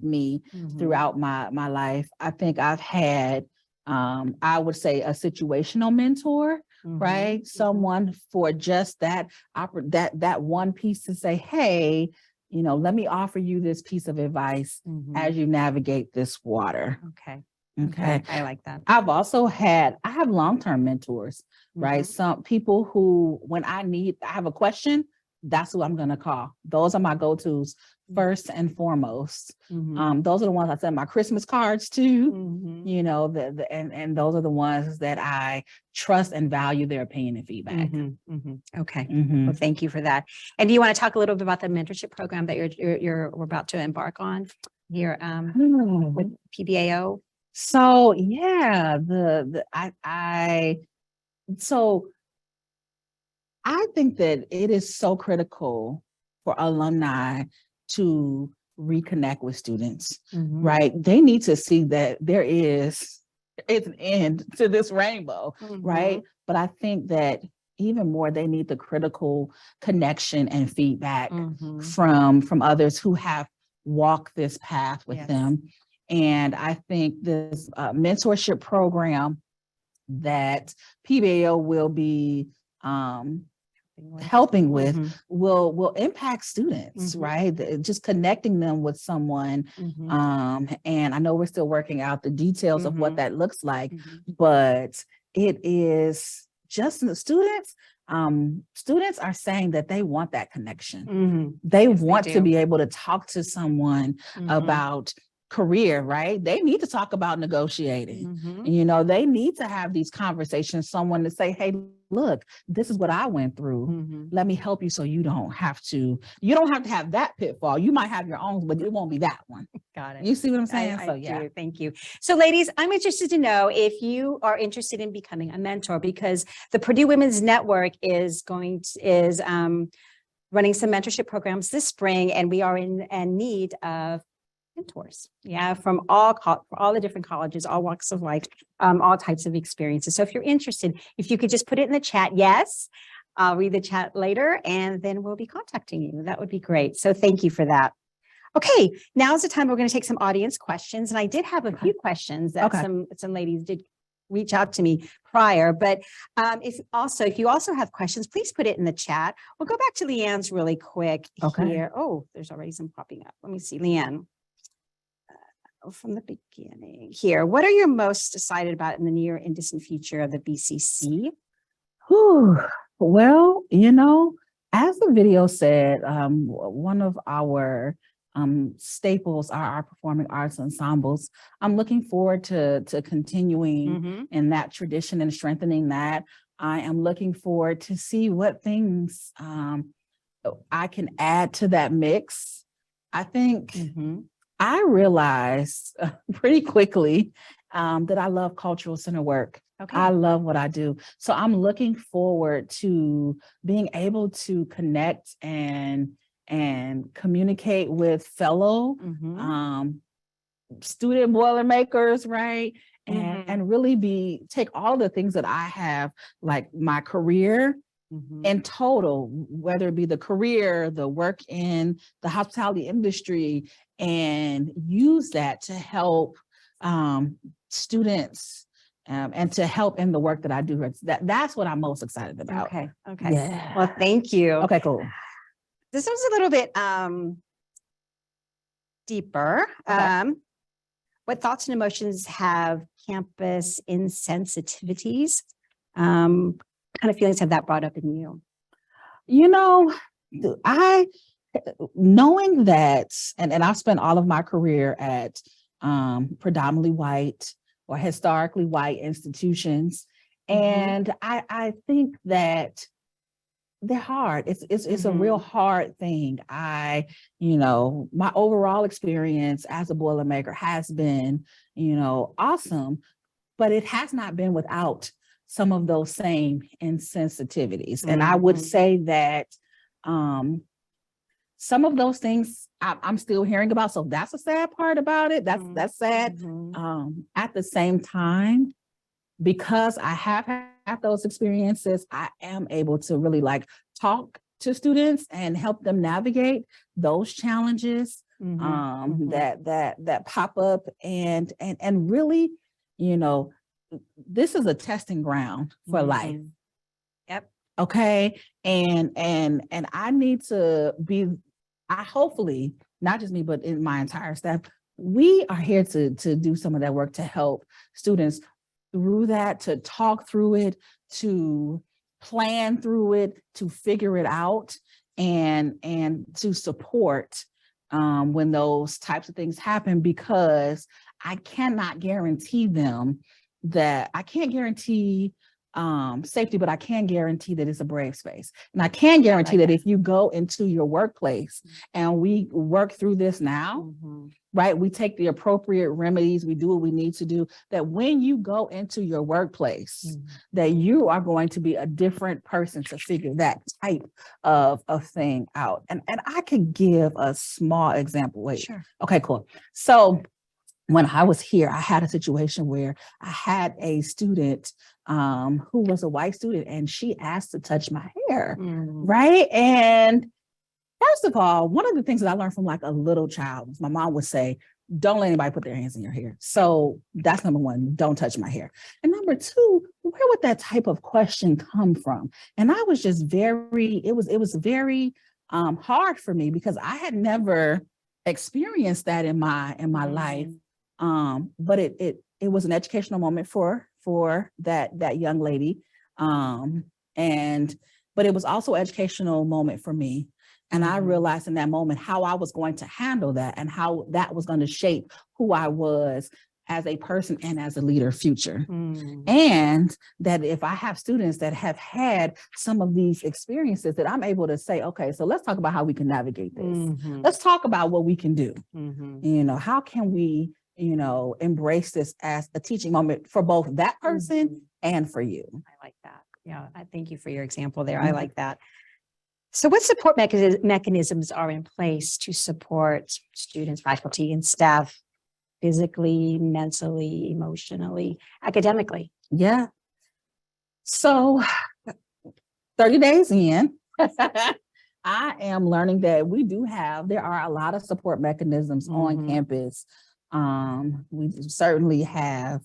me throughout my life. I think I've had, I would say, a situational mentor, right? Someone for just that one piece to say, hey, let me offer you this piece of advice as you navigate this water. Okay. Okay. I like that. I have long-term mentors, right? Some people who, when I have a question, that's who I'm going to call. Those are my go-tos first and foremost. Those are the ones I send my Christmas cards to, you know, and those are the ones that I trust and value their opinion and feedback. Okay. Well, thank you for that. And do you want to talk a little bit about the mentorship program that we're about to embark on here with PBAO? So yeah, I think that it is so critical for alumni to reconnect with students, right? They need to see that it's an end to this rainbow, right? But I think that even more, they need the critical connection and feedback from others who have walked this path with them. And I think this mentorship program that PBAO will be helping with will impact students, right? Just connecting them with someone. And I know we're still working out the details of what that looks like, but it is just the students. Students are saying that they want that connection. They want to be able to talk to someone about career, right? They need to talk about negotiating. You know, they need to have these conversations, someone to say, hey, look, this is what I went through. Let me help you so you don't have to have that pitfall. You might have your own, but it won't be that one. Got it. You see what I'm saying? I do. Thank you. So ladies, I'm interested to know if you are interested in becoming a mentor, because the Purdue Women's Network is running some mentorship programs this spring, and we are in need of mentors, from all the different colleges, all walks of life, all types of experiences. So if you're interested, if you could just put it in the chat, yes, I'll read the chat later, and then we'll be contacting you. That would be great. So thank you for that. Okay, now is the time we're going to take some audience questions, and I did have a few questions that some ladies did reach out to me prior, but if you also have questions, please put it in the chat. We'll go back to Leanne's really quick here. Oh, there's already some popping up. Let me see, Leanne. From the beginning here, what are you most excited about in the near and distant future of the BCC? Well, you know, as the video said, one of our staples are our performing arts ensembles. I'm looking forward to continuing in that tradition and strengthening that. I am looking forward to see what things I can add to that mix. I think I realized pretty quickly that I love cultural center work. I love what I do. So I'm looking forward to being able to connect and communicate with fellow student Boilermakers, right? And really take all the things that I have, like my career in total, whether it be the career, the work in the hospitality industry, and use that to help students and to help in the work that I do. That's what I'm most excited about. Okay. Yeah. Well, thank you. Okay, cool. This was a little bit deeper. What thoughts and emotions have campus insensitivities? What kind of feelings have that brought up in you? You know, knowing that, and I've spent all of my career at predominantly white or historically white institutions, and I think that they're hard. It's a real hard thing. My overall experience as a Boilermaker has been, awesome, but it has not been without some of those same insensitivities. And I would say that some of those things I'm still hearing about. So that's a sad part about it. That's sad. At the same time, because I have had those experiences, I am able to really talk to students and help them navigate those challenges that pop up and really, this is a testing ground for life. Yep. Okay. And I need to be, hopefully, not just me, but in my entire staff, we are here to do some of that work to help students through that, to talk through it, to plan through it, to figure it out, and to support when those types of things happen, because I cannot guarantee them that I can't guarantee safety, but I can guarantee that it's a brave space. And I can guarantee that if you go into your workplace and we work through this now, right, we take the appropriate remedies, we do what we need to do, that when you go into your workplace, that you are going to be a different person to figure that type of thing out. And I could give a small example. Wait, sure. Okay, cool. So when I was here, I had a situation where I had a student who was a white student, and she asked to touch my hair, right? And first of all, one of the things that I learned from like a little child was my mom would say, don't let anybody put their hands in your hair. So that's number one, don't touch my hair. And number two, where would that type of question come from? And I was just it was very hard for me, because I had never experienced that in my life. But it was an educational moment for that young lady. But it was also an educational moment for me. And I realized in that moment how I was going to handle that and how that was going to shape who I was as a person and as a leader future. And that if I have students that have had some of these experiences, that I'm able to say, okay, so let's talk about how we can navigate this. Let's talk about what we can do. You know, how can we, embrace this as a teaching moment for both that person and for you. I like that. Yeah, I thank you for your example there. I like that. So what support mechanisms are in place to support students, faculty, and staff physically, mentally, emotionally, academically? Yeah. So 30 days in, I am learning that there are a lot of support mechanisms on campus. We certainly have,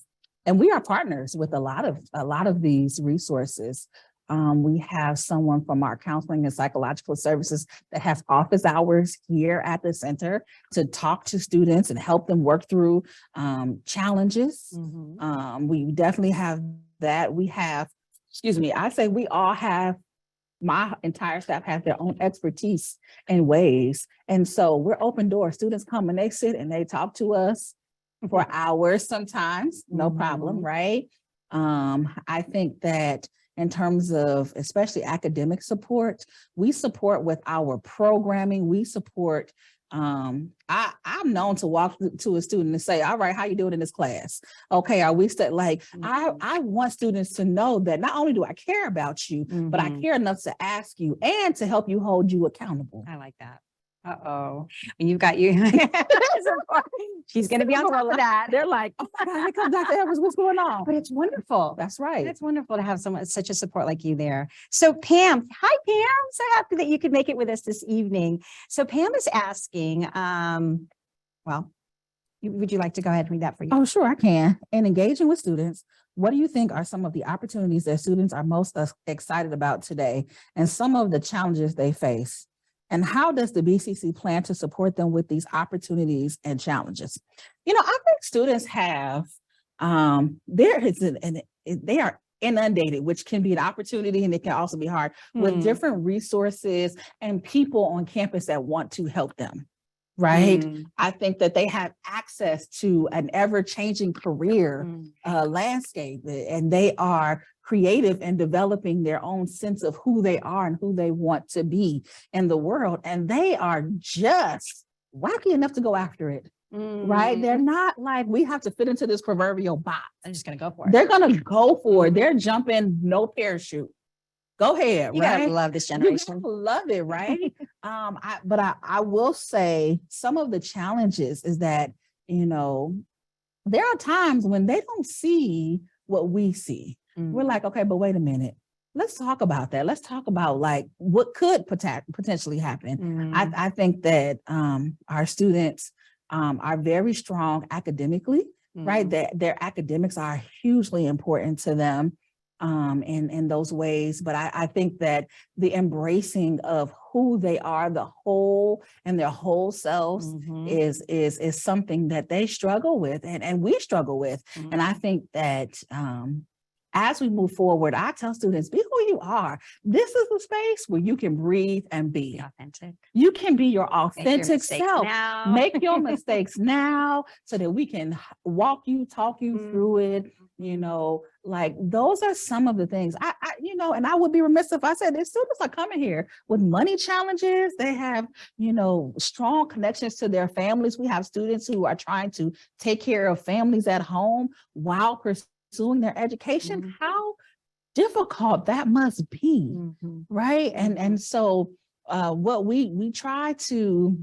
and we are partners with a lot of these resources. We have someone from our counseling and psychological services that has office hours here at the center to talk to students and help them work through challenges. We definitely have that. We have, my entire staff has their own expertise and ways. And so we're open doors. Students come and they sit and they talk to us for hours sometimes, no problem, right? I think that in terms of especially academic support, we support with our programming, we support, I'm known to walk to a student and say, all right, how you doing in this class? Okay, are we I want students to know that not only do I care about you, but I care enough to ask you and to help you hold you accountable. I like that. Uh-oh. When you've got you. She's going to be on top of that. They're like, oh my God, here comes Dr. Edwards, what's going on? But it's wonderful. That's right. It's wonderful to have such a support like you there. So Pam, hi Pam. So happy that you could make it with us this evening. So Pam is asking, would you like to go ahead and read that for you? Oh, sure, I can. In engaging with students, what do you think are some of the opportunities that students are most excited about today and some of the challenges they face? And how does the BCC plan to support them with these opportunities and challenges? I think students have, they are inundated, which can be an opportunity and it can also be hard, with different resources and people on campus that want to help them, right? I think that they have access to an ever-changing career landscape, and they are creative and developing their own sense of who they are and who they want to be in the world. And they are just wacky enough to go after it, right? They're not like, we have to fit into this proverbial box. I'm just going to go for it. They're going to go for it. They're jumping, no parachute. Go ahead, you right? gotta love this generation. You love it, right? I will say some of the challenges is that, there are times when they don't see what we see. We're like, okay, but wait a minute. Let's talk about that. Let's talk about like what could potentially happen. I think that our students are very strong academically, right? That their academics are hugely important to them. in those ways. But I think that the embracing of who they are, the whole and their whole selves is something that they struggle with and we struggle with. And I think that as we move forward, I tell students, be who you are. This is the space where you can breathe and be authentic. You can be your authentic self. Now. Make your mistakes now so that we can talk you through it. You know, like those are some of the things I and I would be remiss if I said their students are coming here with money challenges. They have, strong connections to their families. We have students who are trying to take care of families at home while pursuing their education. How difficult that must be, right? And so what we try to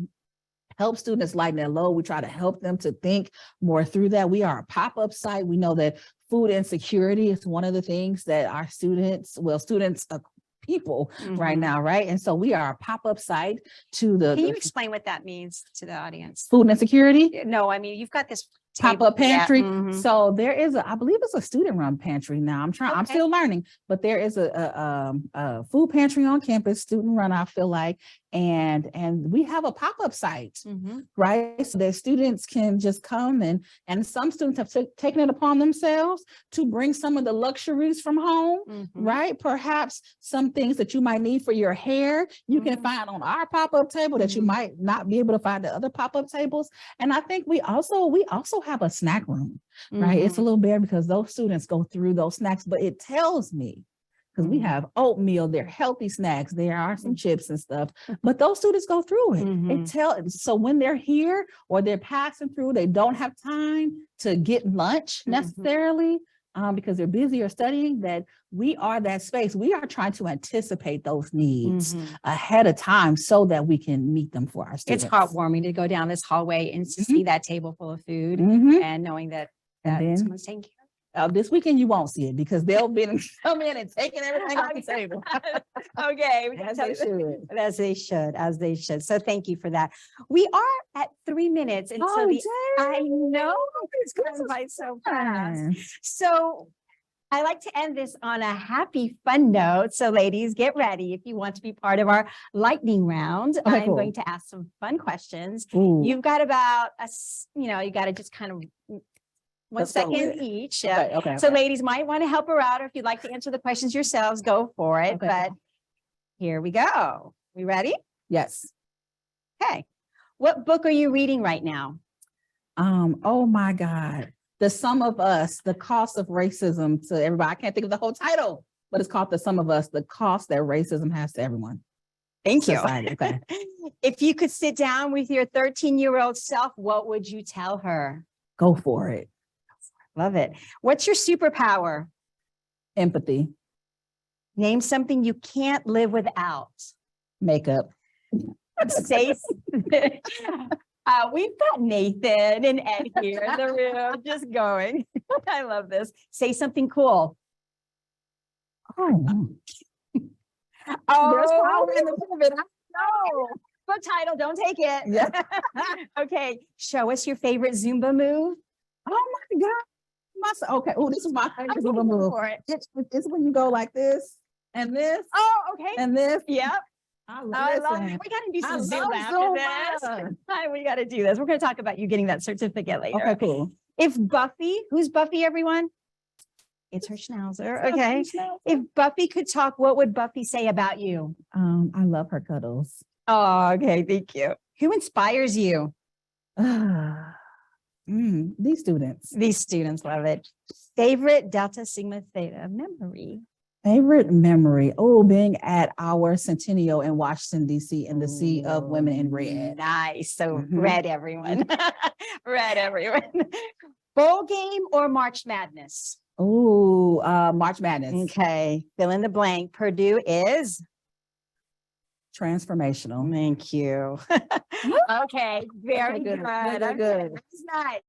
help students lighten their load. We try to help them to think more through that. We are a pop-up site. We know that food insecurity is one of the things that our students people right now, right? And so we are a pop-up site to the— Can you explain what that means to the audience? Food insecurity? No, I mean, you've got this pop-up pantry. Yeah. So there is I believe it's a student-run pantry now. I'm still learning, but there is a food pantry on campus, student-run, I feel like, and we have a pop-up site, right? So that students can just come and some students have taken it upon themselves to bring some of the luxuries from home, right? Perhaps some things that you might need for your hair, you can find on our pop-up table that you might not be able to find at other pop-up tables. And I think we also have a snack room, right? It's a little bare because those students go through those snacks, but it tells me, because we have oatmeal, they're healthy snacks, there are some chips and stuff, but those students go through it. So when they're here or they're passing through, they don't have time to get lunch necessarily because they're busy or studying, that we are that space. We are trying to anticipate those needs ahead of time so that we can meet them for our students. It's heartwarming to go down this hallway and to see that table full of food and knowing that someone's taking care of it. This weekend you won't see it because they'll be come in and taking everything off the table. Okay, as they should. So thank you for that. We are at 3 minutes until I know it's going by so fast. So I like to end this on a happy, fun note. So ladies, get ready. If you want to be part of our lightning round, I'm going to ask some fun questions. You've got about you got to just kind of 1 second each. Okay. So ladies might want to help her out, or if you'd like to answer the questions yourselves, go for it. But here we go. We ready? Yes. Okay. What book are you reading right now? Oh my God. The Sum of Us, The Cost of Racism to Everybody. I can't think of the whole title, but it's called The Sum of Us, The Cost That Racism Has to Everyone. Thank you. Okay. If you could sit down with your 13-year-old self, what would you tell her? Go for it. Love it. What's your superpower? Empathy. Name something you can't live without. Makeup. Say, we've got Nathan and Ed here in the room, just going. I love this. Say something cool. Oh, there's power in the pivot. No. Book title, don't take it. Yeah. Okay. Show us your favorite Zumba move. Oh my God. Okay. Oh, this is my favorite Zumba move. It's when you go like this and this. Oh, okay. And this. Yep. I love it. We got to do some Zumba after this. We got to do this. We're going to talk about you getting that certificate later. Okay, cool. If Buffy, who's Buffy, everyone? It's her schnauzer. Okay. If Buffy could talk, what would Buffy say about you? I love her cuddles. Oh, okay. Thank you. Who inspires you? These students. These students love it. Favorite Delta Sigma Theta memory? Favorite memory? Oh, being at our centennial in Washington, D.C. in the Sea of Women in Red. Nice. So red, everyone. Red, everyone. Bowl game or March Madness? Oh, March Madness. Okay. Fill in the blank. Purdue is? Transformational. Thank you. Okay. Very good. Good. That's nice.